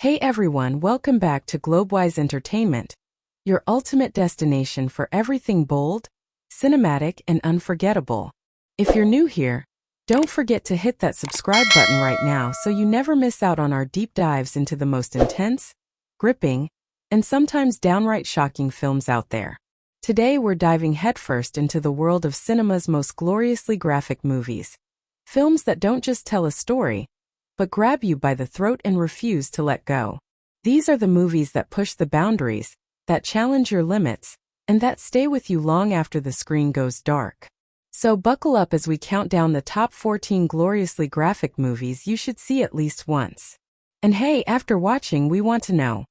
Hey everyone, welcome back to Globewise Entertainment, your ultimate destination for everything bold, cinematic, and unforgettable. If you're new here, don't forget to hit that subscribe button right now so you never miss out on our deep dives into the most intense, gripping, and sometimes downright shocking films out there. Today we're diving headfirst into the world of cinema's most gloriously graphic movies. Films that don't just tell a story, but grab you by the throat and refuse to let go. These are the movies that push the boundaries, that challenge your limits, and that stay with you long after the screen goes dark. So buckle up as we count down the top 14 gloriously graphic movies you should see at least once. And hey, after watching, we want to know,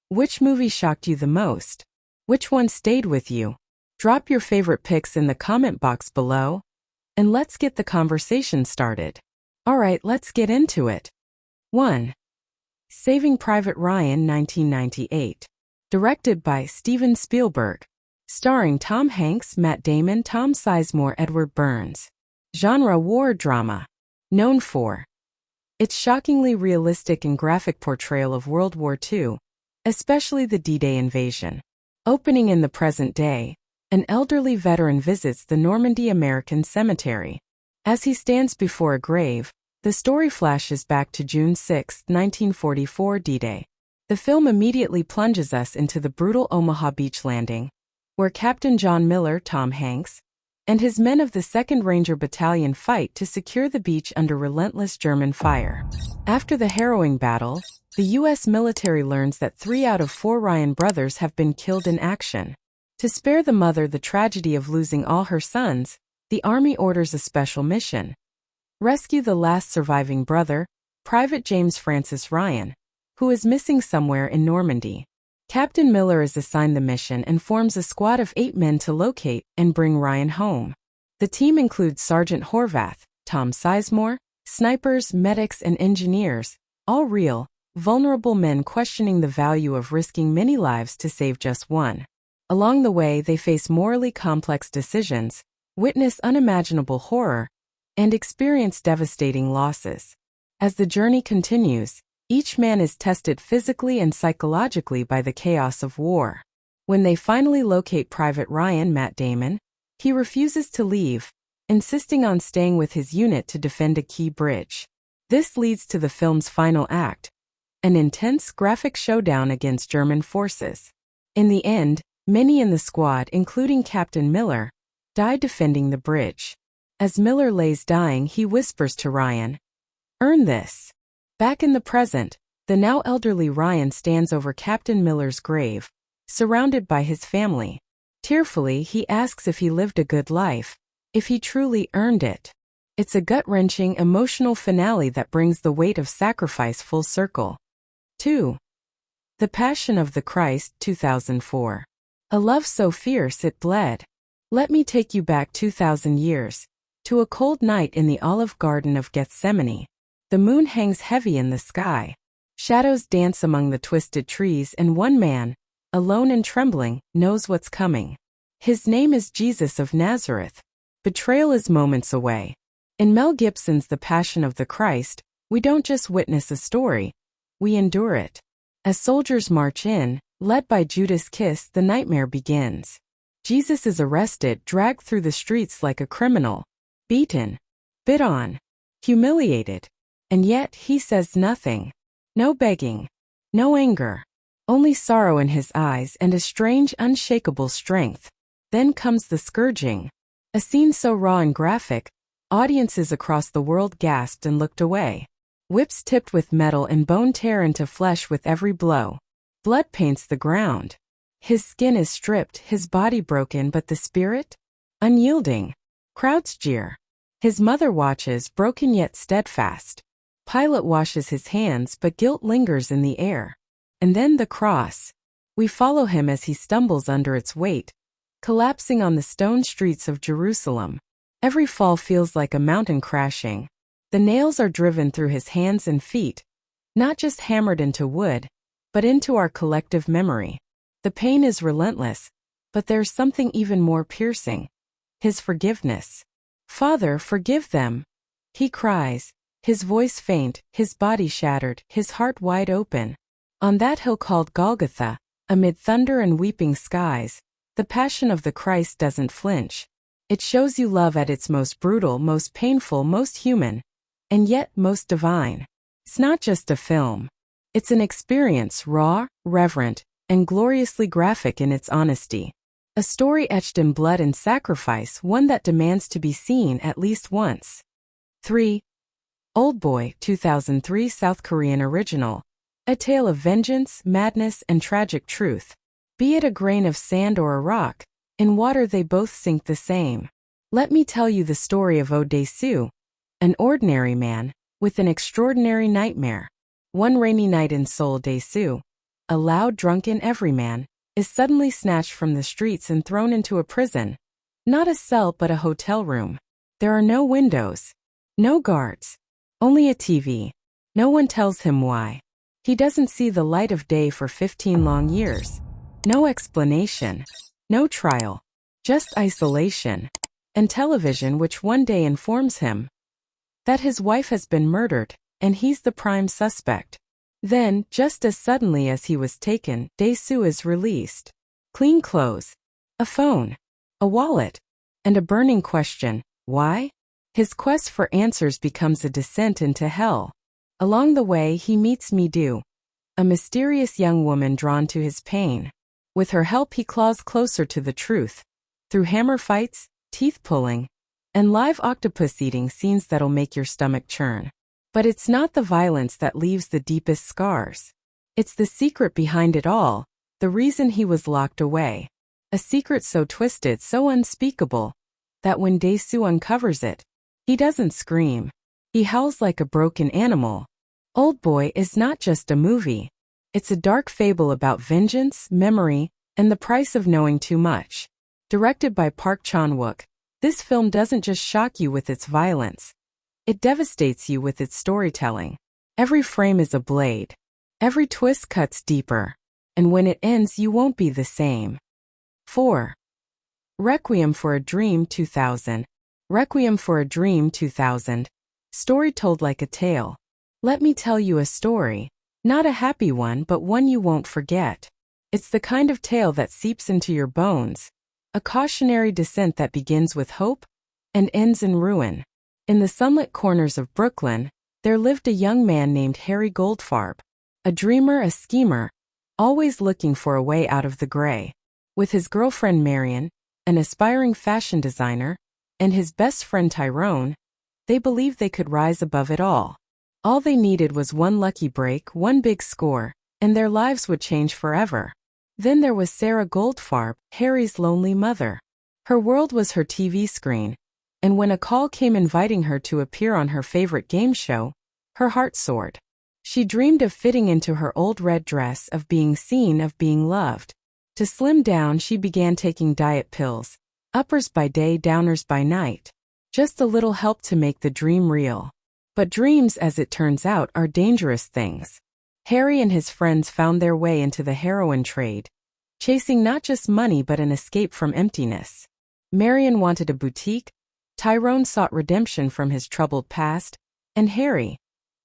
which movie shocked you the most? Which one stayed with you? Drop your favorite picks in the comment box below, and let's get the conversation started. Alright, let's get into it. 1. Saving Private Ryan 1998. Directed by Steven Spielberg. Starring Tom Hanks, Matt Damon, Tom Sizemore, Edward Burns. Genre war drama. Known for its shockingly realistic and graphic portrayal of World War II, especially the D-Day invasion. Opening in the present day, an elderly veteran visits the Normandy American cemetery. As he stands before a grave, the story flashes back to June 6, 1944 D-Day. The film immediately plunges us into the brutal Omaha beach landing, where Captain John Miller, Tom Hanks, and his men of the 2nd Ranger Battalion fight to secure the beach under relentless German fire. After the harrowing battle, the U.S. military learns that 3 out of 4 Ryan brothers have been killed in action. To spare the mother the tragedy of losing all her sons, the Army orders a special mission. Rescue the last surviving brother, Private James Francis Ryan, who is missing somewhere in Normandy. Captain Miller is assigned the mission and forms a squad of 8 men to locate and bring Ryan home. The team includes Sergeant Horvath, Tom Sizemore, snipers, medics, and engineers, all real, vulnerable men questioning the value of risking many lives to save just one. Along the way, they face morally complex decisions, witness unimaginable horror, and experience devastating losses. As the journey continues, each man is tested physically and psychologically by the chaos of war. When they finally locate Private Ryan, Matt Damon, he refuses to leave, insisting on staying with his unit to defend a key bridge. This leads to the film's final act, an intense graphic showdown against German forces. In the end, many in the squad, including Captain Miller, die defending the bridge. As Miller lays dying, he whispers to Ryan, "Earn this." Back in the present, the now elderly Ryan stands over Captain Miller's grave, surrounded by his family. Tearfully, he asks if he lived a good life, if he truly earned it. It's a gut-wrenching, emotional finale that brings the weight of sacrifice full circle. 2. The Passion of the Christ 2004. A love so fierce it bled. Let me take you back 2,000 years, to a cold night in the Olive Garden of Gethsemane. The moon hangs heavy in the sky. Shadows dance among the twisted trees, and one man, alone and trembling, knows what's coming. His name is Jesus of Nazareth. Betrayal is moments away. In Mel Gibson's The Passion of the Christ, we don't just witness a story, we endure it. As soldiers march in, led by Judas Kiss, the nightmare begins. Jesus is arrested, dragged through the streets like a criminal, beaten, spit on, humiliated. And yet he says nothing. No begging, no anger, only sorrow in his eyes and a strange, unshakable strength. Then comes the scourging. A scene so raw and graphic, audiences across the world gasped and looked away. Whips tipped with metal and bone tear into flesh with every blow. Blood paints the ground. His skin is stripped, his body broken, but the spirit? Unyielding. Crowds jeer. His mother watches, broken yet steadfast. Pilate washes his hands, but guilt lingers in the air. And then the cross. We follow him as he stumbles under its weight, collapsing on the stone streets of Jerusalem. Every fall feels like a mountain crashing. The nails are driven through his hands and feet, not just hammered into wood, but into our collective memory. The pain is relentless, but there's something even more piercing. His forgiveness. "Father, forgive them," he cries. His voice faint, his body shattered, his heart wide open. On that hill called Golgotha, amid thunder and weeping skies, the Passion of the Christ doesn't flinch. It shows you love at its most brutal, most painful, most human, and yet most divine. It's not just a film. It's an experience, raw, reverent, and gloriously graphic in its honesty. A story etched in blood and sacrifice, one that demands to be seen at least once. 3. Oldboy, 2003 South Korean original. A tale of vengeance, madness, and tragic truth. Be it a grain of sand or a rock, in water they both sink the same. Let me tell you the story of Oh Dae-soo, an ordinary man, with an extraordinary nightmare. One rainy night in Seoul, Dae-soo, a loud drunken everyman, is suddenly snatched from the streets and thrown into a prison. Not a cell but a hotel room. There are no windows. No guards. Only a TV. No one tells him why. He doesn't see the light of day for 15 long years. No explanation. No trial. Just isolation. And television which one day informs him that his wife has been murdered, and he's the prime suspect. Then, just as suddenly as he was taken, Dae-soo is released. Clean clothes, a phone, a wallet, and a burning question: why? His quest for answers becomes a descent into hell. Along the way he meets Mi-do, a mysterious young woman drawn to his pain. With her help he claws closer to the truth, through hammer fights, teeth pulling, and live octopus eating scenes that'll make your stomach churn. But it's not the violence that leaves the deepest scars. It's the secret behind it all, the reason he was locked away. A secret so twisted, so unspeakable, that when Dae-soo uncovers it, he doesn't scream. He howls like a broken animal. Oldboy is not just a movie. It's a dark fable about vengeance, memory, and the price of knowing too much. Directed by Park Chan-wook, this film doesn't just shock you with its violence. It devastates you with its storytelling. Every frame is a blade. Every twist cuts deeper. And when it ends, you won't be the same. 4. Requiem for a Dream 2000. Requiem for a Dream 2000. Story told like a tale. Let me tell you a story. Not a happy one, but one you won't forget. It's the kind of tale that seeps into your bones. A cautionary descent that begins with hope and ends in ruin. In the sunlit corners of Brooklyn, there lived a young man named Harry Goldfarb. A dreamer, a schemer, always looking for a way out of the gray. With his girlfriend Marion, an aspiring fashion designer, and his best friend Tyrone, they believed they could rise above it all. All they needed was one lucky break, one big score, and their lives would change forever. Then there was Sarah Goldfarb, Harry's lonely mother. Her world was her TV screen, and when a call came inviting her to appear on her favorite game show, her heart soared. She dreamed of fitting into her old red dress, of being seen, of being loved. To slim down, she began taking diet pills, uppers by day, downers by night. Just a little help to make the dream real. But dreams, as it turns out, are dangerous things. Harry and his friends found their way into the heroin trade, chasing not just money but an escape from emptiness. Marion wanted a boutique, Tyrone sought redemption from his troubled past, and Harry,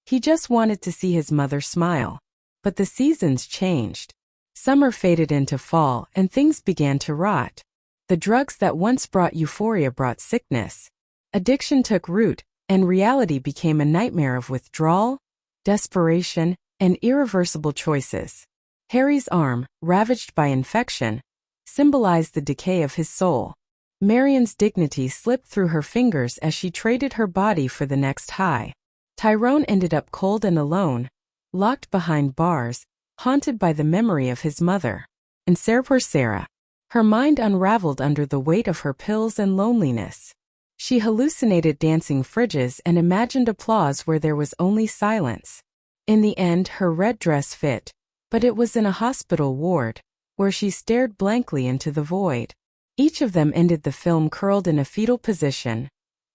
he just wanted to see his mother smile. But the seasons changed. Summer faded into fall and things began to rot. The drugs that once brought euphoria brought sickness. Addiction took root, and reality became a nightmare of withdrawal, desperation, and irreversible choices. Harry's arm, ravaged by infection, symbolized the decay of his soul. Marion's dignity slipped through her fingers as she traded her body for the next high. Tyrone ended up cold and alone, locked behind bars, haunted by the memory of his mother. And Sarah, her mind unraveled under the weight of her pills and loneliness. She hallucinated dancing fridges and imagined applause where there was only silence. In the end, her red dress fit, but it was in a hospital ward, where she stared blankly into the void. Each of them ended the film curled in a fetal position,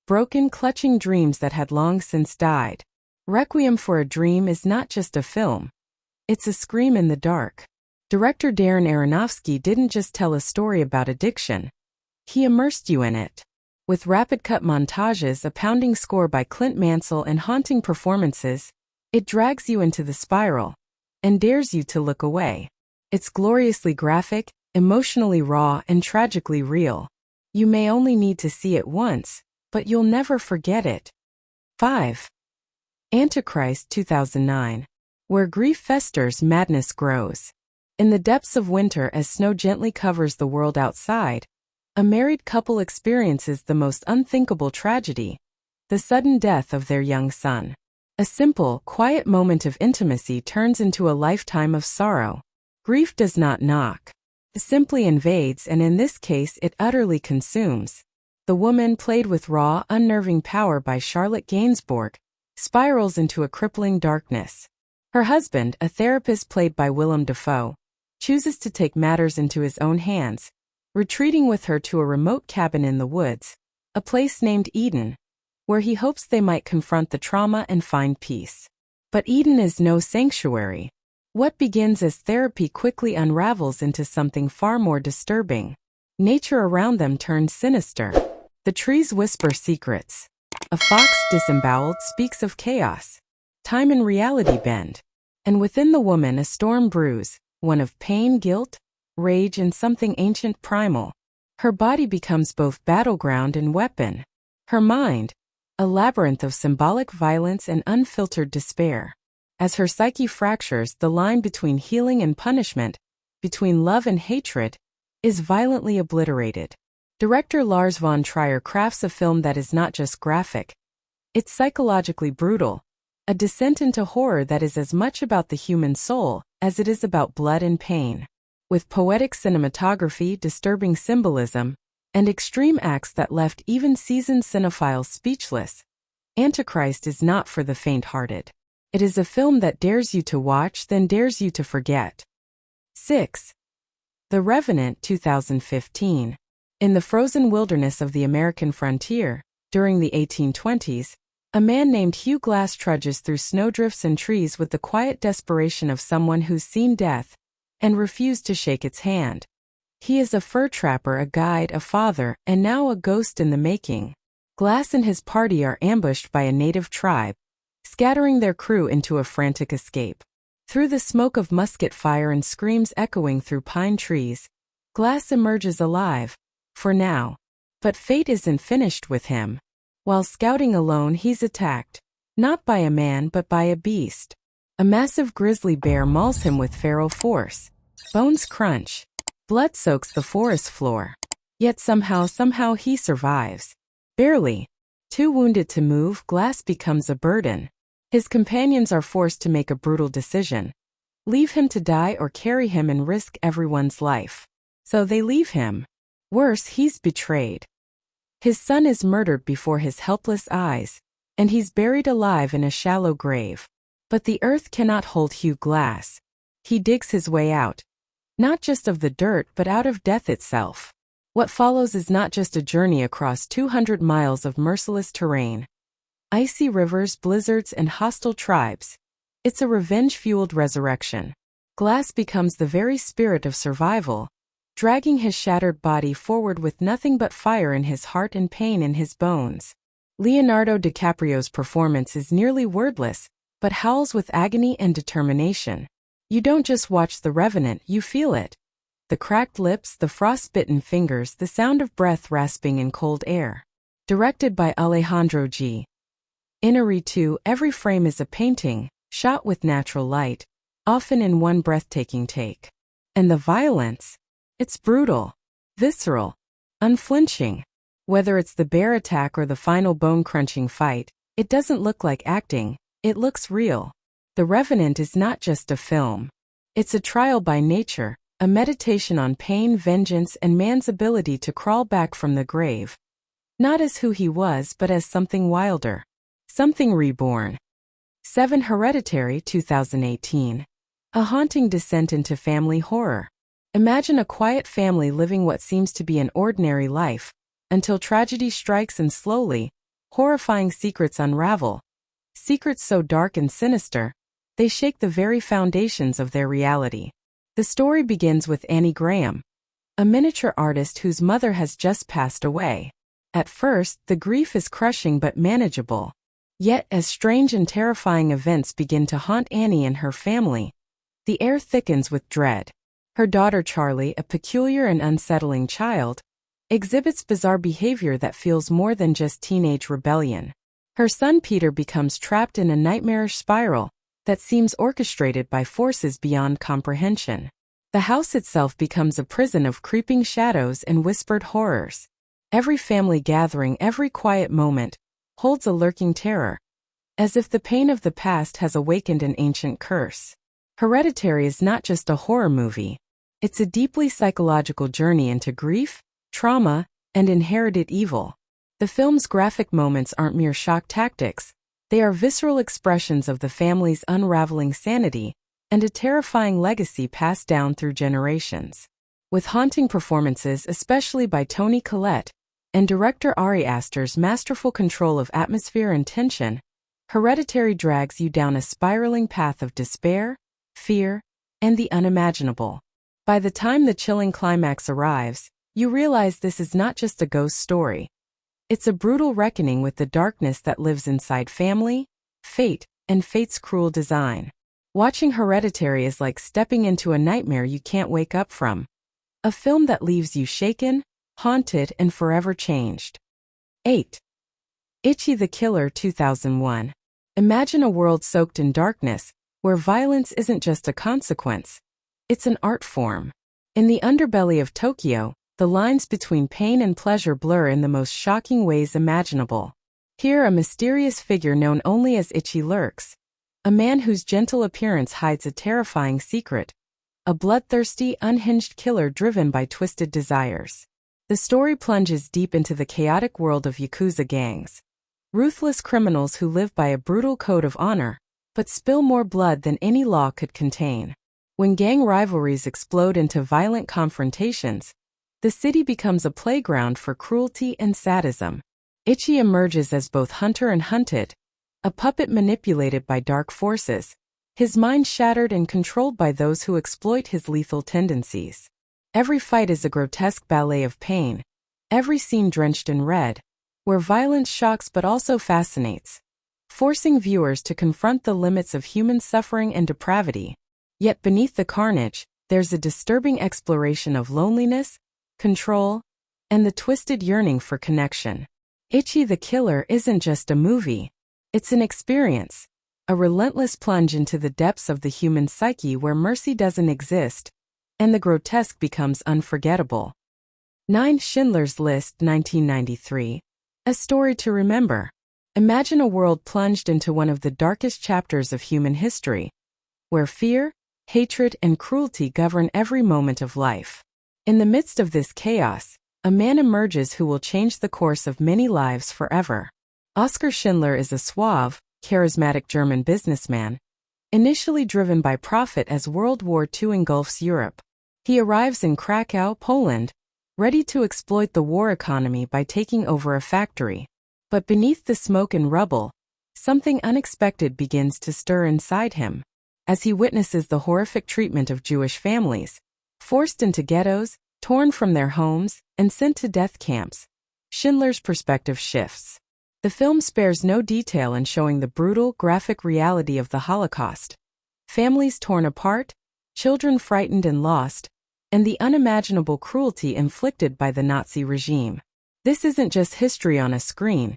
broken, clutching dreams that had long since died. Requiem for a Dream is not just a film. It's a scream in the dark. Director Darren Aronofsky didn't just tell a story about addiction. He immersed you in it. With rapid-cut montages, a pounding score by Clint Mansell, and haunting performances, it drags you into the spiral. and dares you to look away. It's gloriously graphic, emotionally raw, and tragically real. You may only need to see it once, but you'll never forget it. 5. Antichrist 2009. Where grief festers, madness grows. In the depths of winter, as snow gently covers the world outside, a married couple experiences the most unthinkable tragedy: the sudden death of their young son. A simple, quiet moment of intimacy turns into a lifetime of sorrow. Grief does not knock. It simply invades, and in this case it utterly consumes. The woman, played with raw, unnerving power by Charlotte Gainsbourg, spirals into a crippling darkness. Her husband, a therapist played by Willem Dafoe, chooses to take matters into his own hands, retreating with her to a remote cabin in the woods, a place named Eden, where he hopes they might confront the trauma and find peace. But Eden is no sanctuary. What begins as therapy quickly unravels into something far more disturbing. Nature around them turns sinister. The trees whisper secrets. A fox, disemboweled, speaks of chaos. Time and reality bend. And within the woman a storm brews, one of pain, guilt, rage, and something ancient primal. Her body becomes both battleground and weapon. Her mind, a labyrinth of symbolic violence and unfiltered despair. As her psyche fractures, the line between healing and punishment, between love and hatred, is violently obliterated. Director Lars von Trier crafts a film that is not just graphic. It's psychologically brutal, a descent into horror that is as much about the human soul as it is about blood and pain. With poetic cinematography, disturbing symbolism, and extreme acts that left even seasoned cinephiles speechless, Antichrist is not for the faint-hearted. It is a film that dares you to watch, then dares you to forget. 6. The Revenant 2015. In the frozen wilderness of the American frontier, during the 1820s, a man named Hugh Glass trudges through snowdrifts and trees with the quiet desperation of someone who's seen death and refused to shake its hand. He is a fur trapper, a guide, a father, and now a ghost in the making. Glass and his party are ambushed by a native tribe, scattering their crew into a frantic escape. Through the smoke of musket fire and screams echoing through pine trees, Glass emerges alive, for now. But fate isn't finished with him. While scouting alone, he's attacked, not by a man but by a beast. A massive grizzly bear mauls him with feral force. Bones crunch. Blood soaks the forest floor. Yet somehow he survives. Barely. Too wounded to move, Glass becomes a burden. His companions are forced to make a brutal decision: leave him to die or carry him and risk everyone's life. So they leave him. Worse, he's betrayed. His son is murdered before his helpless eyes, and he's buried alive in a shallow grave. But the earth cannot hold Hugh Glass. He digs his way out, not just of the dirt but out of death itself. What follows is not just a journey across 200 miles of merciless terrain, icy rivers, blizzards, and hostile tribes. It's a revenge-fueled resurrection. Glass becomes the very spirit of survival, dragging his shattered body forward with nothing but fire in his heart and pain in his bones. Leonardo DiCaprio's performance is nearly wordless, but howls with agony and determination. You don't just watch The Revenant, you feel it. The cracked lips, the frostbitten fingers, the sound of breath rasping in cold air. Directed by Alejandro G. Inarritu, every frame is a painting, shot with natural light, often in one breathtaking take. And the violence? It's brutal, visceral, unflinching. Whether it's the bear attack or the final bone-crunching fight, it doesn't look like acting, it looks real. The Revenant is not just a film. It's a trial by nature, a meditation on pain, vengeance, and man's ability to crawl back from the grave. Not as who he was, but as something wilder. Something reborn. 7. Hereditary 2018. A haunting descent into family horror. Imagine a quiet family living what seems to be an ordinary life, until tragedy strikes and slowly, horrifying secrets unravel. Secrets so dark and sinister, they shake the very foundations of their reality. The story begins with Annie Graham, a miniature artist whose mother has just passed away. At first, the grief is crushing but manageable. Yet, as strange and terrifying events begin to haunt Annie and her family, The air thickens with dread. Her daughter Charlie, a peculiar and unsettling child, exhibits bizarre behavior that feels more than just teenage rebellion. Her son Peter becomes trapped in a nightmarish spiral that seems orchestrated by forces beyond comprehension. The house itself becomes a prison of creeping shadows and whispered horrors. Every family gathering, every quiet moment, holds a lurking terror, as if the pain of the past has awakened an ancient curse. Hereditary is not just a horror movie. It's a deeply psychological journey into grief, trauma, and inherited evil. The film's graphic moments aren't mere shock tactics. They are visceral expressions of the family's unraveling sanity and a terrifying legacy passed down through generations. With haunting performances, especially by Toni Collette, and director Ari Aster's masterful control of atmosphere and tension, Hereditary drags you down a spiraling path of despair, fear, and the unimaginable. By the time the chilling climax arrives, you realize this is not just a ghost story. It's a brutal reckoning with the darkness that lives inside family, fate, and fate's cruel design. Watching Hereditary is like stepping into a nightmare you can't wake up from. A film that leaves you shaken, haunted, and forever changed. 8. Ichi the Killer 2001. Imagine a world soaked in darkness, where violence isn't just a consequence. It's an art form. In the underbelly of Tokyo, the lines between pain and pleasure blur in the most shocking ways imaginable. Here, a mysterious figure known only as Ichi lurks, a man whose gentle appearance hides a terrifying secret, a bloodthirsty, unhinged killer driven by twisted desires. The story plunges deep into the chaotic world of Yakuza gangs, ruthless criminals who live by a brutal code of honor, but spill more blood than any law could contain. When gang rivalries explode into violent confrontations, the city becomes a playground for cruelty and sadism. Ichi emerges as both hunter and hunted, a puppet manipulated by dark forces, his mind shattered and controlled by those who exploit his lethal tendencies. Every fight is a grotesque ballet of pain, every scene drenched in red, where violence shocks but also fascinates, forcing viewers to confront the limits of human suffering and depravity. Yet beneath the carnage, there's a disturbing exploration of loneliness, control, and the twisted yearning for connection. Ichi the Killer isn't just a movie. It's an experience, a relentless plunge into the depths of the human psyche where mercy doesn't exist, and the grotesque becomes unforgettable. 9. Schindler's List 1993. A Story to Remember. Imagine a world plunged into one of the darkest chapters of human history, where fear, hatred, and cruelty govern every moment of life. In the midst of this chaos, a man emerges who will change the course of many lives forever. Oskar Schindler is a suave, charismatic German businessman, initially driven by profit as World War II engulfs Europe. He arrives in Krakow, Poland, ready to exploit the war economy by taking over a factory. But beneath the smoke and rubble, something unexpected begins to stir inside him. As he witnesses the horrific treatment of Jewish families, forced into ghettos, torn from their homes, and sent to death camps, Schindler's perspective shifts. The film spares no detail in showing the brutal, graphic reality of the Holocaust. Families torn apart, children frightened and lost, and the unimaginable cruelty inflicted by the Nazi regime. This isn't just history on a screen.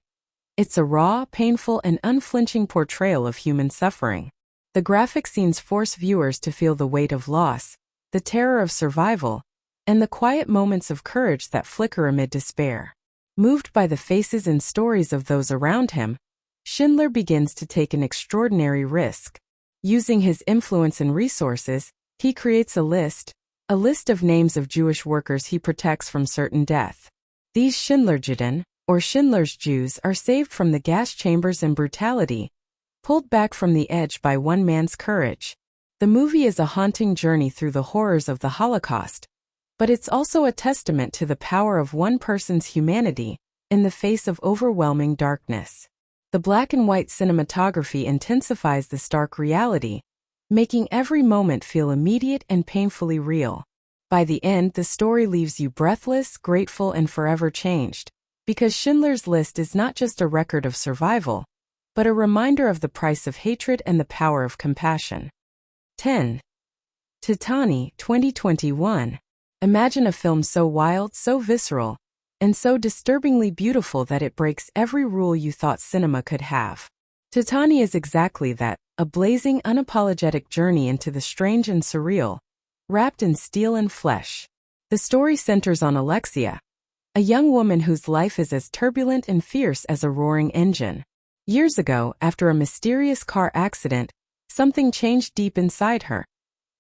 It's a raw, painful, and unflinching portrayal of human suffering. The graphic scenes force viewers to feel the weight of loss, the terror of survival, and the quiet moments of courage that flicker amid despair. Moved by the faces and stories of those around him, Schindler begins to take an extraordinary risk. Using his influence and resources, he creates a list of names of Jewish workers he protects from certain death. These Schindlerjuden, or Schindler's Jews, are saved from the gas chambers and brutality, pulled back from the edge by one man's courage. The movie is a haunting journey through the horrors of the Holocaust, but it's also a testament to the power of one person's humanity in the face of overwhelming darkness. The black and white cinematography intensifies the stark reality, making every moment feel immediate and painfully real. By the end, the story leaves you breathless, grateful, and forever changed, because Schindler's List is not just a record of survival, but a reminder of the price of hatred and the power of compassion. 10. Titane, 2021. Imagine a film so wild, so visceral, and so disturbingly beautiful that it breaks every rule you thought cinema could have. Titane is exactly that, a blazing, unapologetic journey into the strange and surreal, wrapped in steel and flesh. The story centers on Alexia, a young woman whose life is as turbulent and fierce as a roaring engine. Years ago, after a mysterious car accident, something changed deep inside her.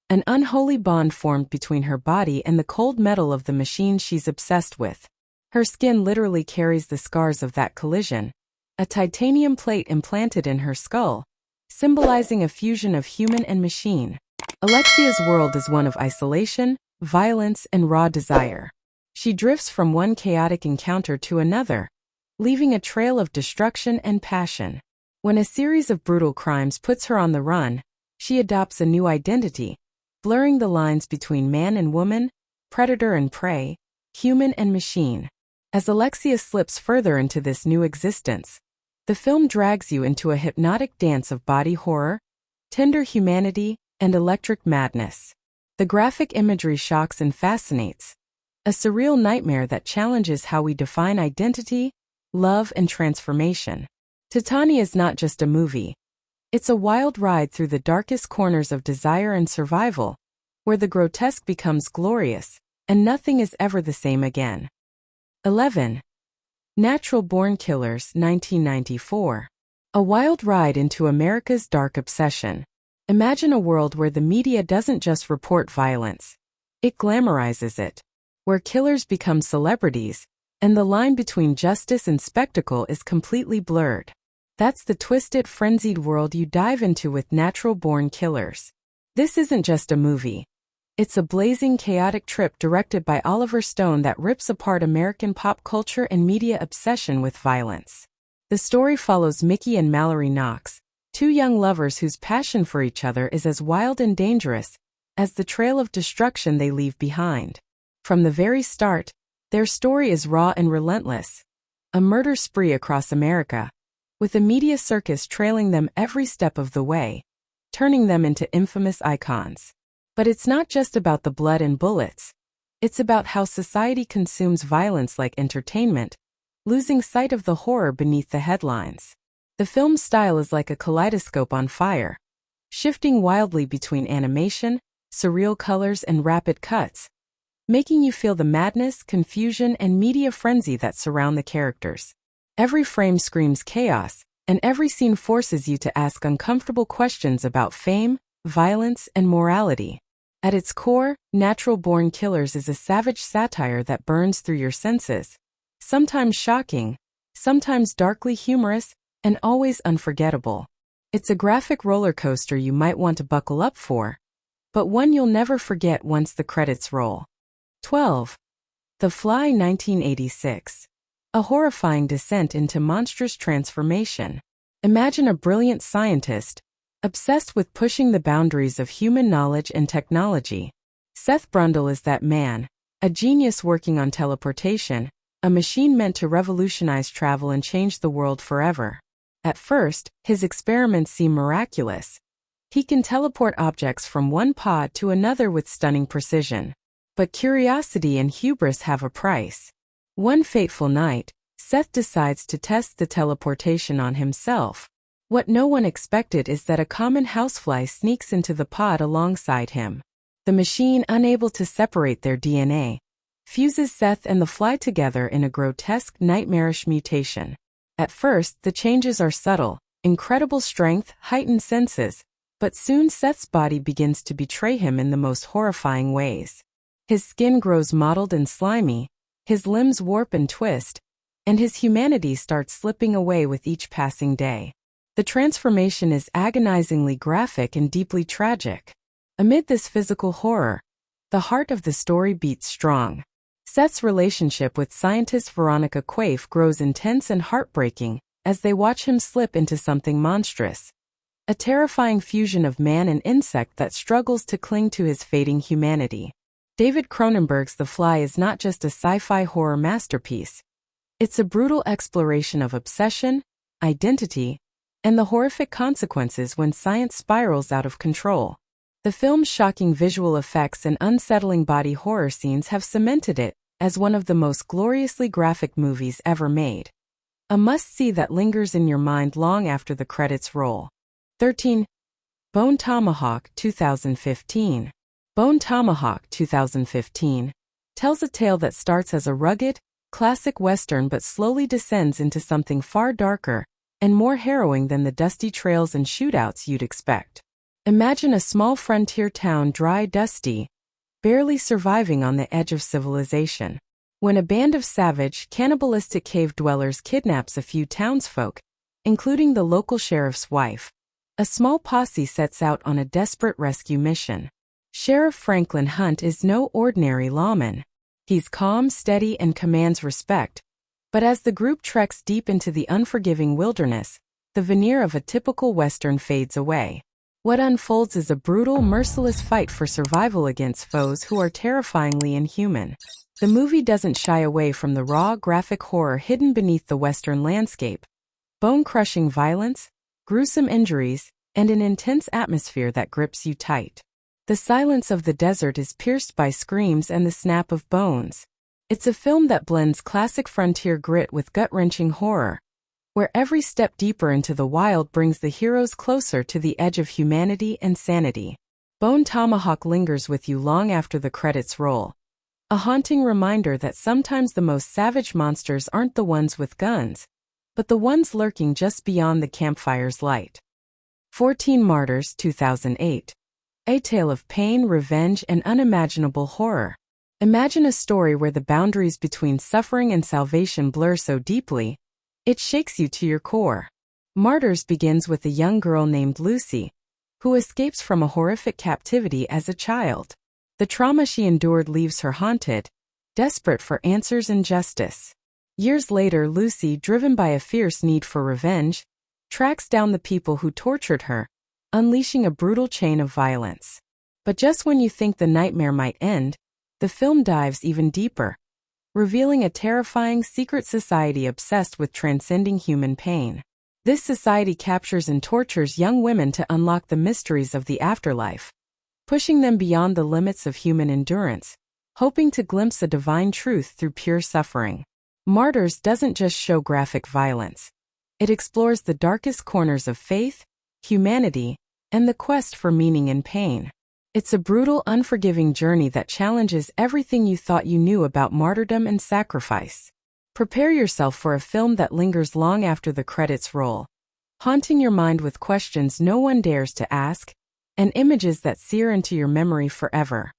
An unholy bond formed between her body and the cold metal of the machine she's obsessed with. Her skin literally carries the scars of that collision, a titanium plate implanted in her skull, symbolizing a fusion of human and machine. Alexia's world is one of isolation, violence, and raw desire. She drifts from one chaotic encounter to another, leaving a trail of destruction and passion. When a series of brutal crimes puts her on the run, she adopts a new identity, blurring the lines between man and woman, predator and prey, human and machine. As Alexia slips further into this new existence, the film drags you into a hypnotic dance of body horror, tender humanity, and electric madness. The graphic imagery shocks and fascinates, a surreal nightmare that challenges how we define identity, love, and transformation. Titane is not just a movie. It's a wild ride through the darkest corners of desire and survival, where the grotesque becomes glorious, and nothing is ever the same again. 11. Natural-Born Killers, 1994. A wild ride into America's dark obsession. Imagine a world where the media doesn't just report violence, it glamorizes it. Where killers become celebrities, and the line between justice and spectacle is completely blurred. That's the twisted, frenzied world you dive into with Natural-Born Killers. This isn't just a movie. It's a blazing, chaotic trip directed by Oliver Stone that rips apart American pop culture and media obsession with violence. The story follows Mickey and Mallory Knox, two young lovers whose passion for each other is as wild and dangerous as the trail of destruction they leave behind. From the very start, their story is raw and relentless, a murder spree across America, with a media circus trailing them every step of the way, turning them into infamous icons. But it's not just about the blood and bullets. It's about how society consumes violence like entertainment, losing sight of the horror beneath the headlines. The film's style is like a kaleidoscope on fire, shifting wildly between animation, surreal colors, and rapid cuts, making you feel the madness, confusion, and media frenzy that surround the characters. Every frame screams chaos, and every scene forces you to ask uncomfortable questions about fame, violence, and morality. At its core, Natural-Born Killers is a savage satire that burns through your senses, sometimes shocking, sometimes darkly humorous, and always unforgettable. It's a graphic roller coaster you might want to buckle up for, but one you'll never forget once the credits roll. 12. The Fly, 1986. A horrifying descent into monstrous transformation. Imagine a brilliant scientist, obsessed with pushing the boundaries of human knowledge and technology. Seth Brundle is that man, a genius working on teleportation, a machine meant to revolutionize travel and change the world forever. At first, his experiments seem miraculous. He can teleport objects from one pod to another with stunning precision. But curiosity and hubris have a price. One fateful night, Seth decides to test the teleportation on himself. What no one expected is that a common housefly sneaks into the pod alongside him. The machine, unable to separate their DNA, fuses Seth and the fly together in a grotesque, nightmarish mutation. At first, the changes are subtle, incredible strength, heightened senses, but soon Seth's body begins to betray him in the most horrifying ways. His skin grows mottled and slimy, his limbs warp and twist, and his humanity starts slipping away with each passing day. The transformation is agonizingly graphic and deeply tragic. Amid this physical horror, the heart of the story beats strong. Seth's relationship with scientist Veronica Quaife grows intense and heartbreaking as they watch him slip into something monstrous, a terrifying fusion of man and insect that struggles to cling to his fading humanity. David Cronenberg's The Fly is not just a sci-fi horror masterpiece. It's a brutal exploration of obsession, identity, and the horrific consequences when science spirals out of control. The film's shocking visual effects and unsettling body horror scenes have cemented it as one of the most gloriously graphic movies ever made. A must-see that lingers in your mind long after the credits roll. 13. Bone Tomahawk 2015. Bone Tomahawk 2015 tells a tale that starts as a rugged, classic western but slowly descends into something far darker and more harrowing than the dusty trails and shootouts you'd expect. Imagine a small frontier town dry, dusty, barely surviving on the edge of civilization. When a band of savage, cannibalistic cave dwellers kidnaps a few townsfolk, including the local sheriff's wife, a small posse sets out on a desperate rescue mission. Sheriff Franklin Hunt is no ordinary lawman. He's calm, steady, and commands respect. But as the group treks deep into the unforgiving wilderness, the veneer of a typical Western fades away. What unfolds is a brutal, merciless fight for survival against foes who are terrifyingly inhuman. The movie doesn't shy away from the raw, graphic horror hidden beneath the Western landscape. Bone-crushing violence, gruesome injuries, and an intense atmosphere that grips you tight. The silence of the desert is pierced by screams and the snap of bones. It's a film that blends classic frontier grit with gut-wrenching horror, where every step deeper into the wild brings the heroes closer to the edge of humanity and sanity. Bone Tomahawk lingers with you long after the credits roll, a haunting reminder that sometimes the most savage monsters aren't the ones with guns, but the ones lurking just beyond the campfire's light. 14. Martyrs 2008. A tale of pain, revenge, and unimaginable horror. Imagine a story where the boundaries between suffering and salvation blur so deeply, it shakes you to your core. Martyrs begins with a young girl named Lucy, who escapes from a horrific captivity as a child. The trauma she endured leaves her haunted, desperate for answers and justice. Years later, Lucy, driven by a fierce need for revenge, tracks down the people who tortured her, unleashing a brutal chain of violence. But just when you think the nightmare might end, the film dives even deeper, revealing a terrifying secret society obsessed with transcending human pain. This society captures and tortures young women to unlock the mysteries of the afterlife, pushing them beyond the limits of human endurance, hoping to glimpse a divine truth through pure suffering. Martyrs doesn't just show graphic violence. It explores the darkest corners of faith, humanity, and the quest for meaning in pain. It's a brutal, unforgiving journey that challenges everything you thought you knew about martyrdom and sacrifice. Prepare yourself for a film that lingers long after the credits roll, haunting your mind with questions no one dares to ask, and images that sear into your memory forever.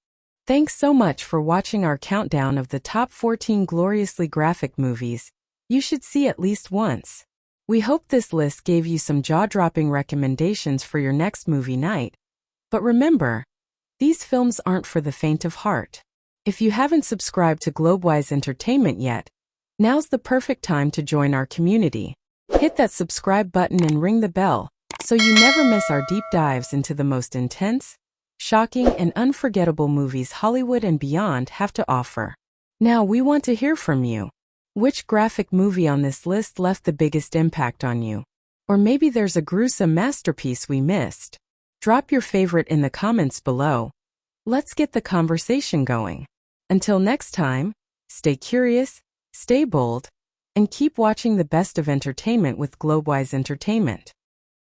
Thanks so much for watching our countdown of the top 14 gloriously graphic movies you should see at least once. We hope this list gave you some jaw-dropping recommendations for your next movie night. But remember, these films aren't for the faint of heart. If you haven't subscribed to Globewise Entertainment yet, now's the perfect time to join our community. Hit that subscribe button and ring the bell so you never miss our deep dives into the most intense, shocking, and unforgettable movies Hollywood and beyond have to offer. Now we want to hear from you. Which graphic movie on this list left the biggest impact on you? Or maybe there's a gruesome masterpiece we missed. Drop your favorite in the comments below. Let's get the conversation going. Until next time, stay curious, stay bold, and keep watching the best of entertainment with Globewise Entertainment.